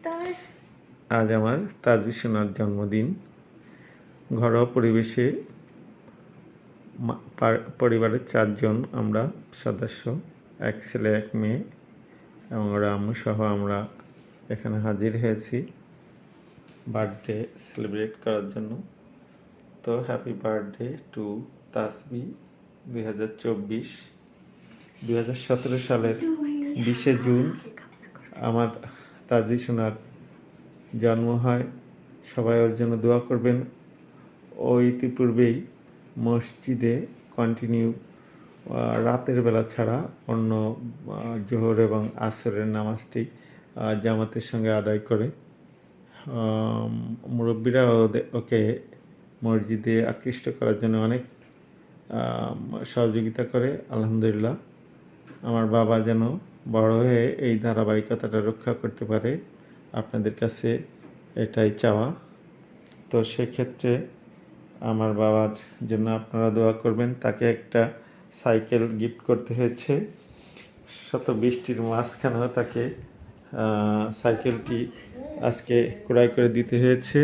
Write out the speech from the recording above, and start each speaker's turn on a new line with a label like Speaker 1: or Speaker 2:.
Speaker 1: আজ আমার তাজবি সোনার জন্মদিন। ঘরোয়া পরিবেশে পরিবারের 4 জন আমরা সদস্য, এক ছেলে এক মেয়ে এবং ওরা আম্মু সহ আমরা এখানে হাজির হয়েছি বার্থডে সেলিব্রেট করার জন্য। তো হ্যাপি বার্থডে টু তাসবি। 2017 সালের 20শে জুন আমার তাজবি সোনার জন্ম হয়। সবাই ওর জন্য দোয়া করবেন। ও ইতিপূর্বেই মসজিদে কন্টিনিউ রাতের বেলা ছাড়া অন্য জোহর এবং আসরের নামাজটি জামাতের সঙ্গে আদায় করে। মুরব্বীরা ওকে মসজিদে আকৃষ্ট করার জন্য অনেক সহযোগিতা করে। আলহামদুলিল্লাহ, আমার বাবা যেন বড় হয়ে এই ধারাবাহিকতাটা রক্ষা করতে পারে, আপনাদের কাছে এটাই চাওয়া। তো সেক্ষেত্রে আমার বাবার জন্য আপনারা দোয়া করবেন। তাকে একটা সাইকেল গিফট করতে হয়েছে। শত বৃষ্টির মাঝখানেও তাকে সাইকেলটি আজকে ক্রয় করে দিতে হয়েছে।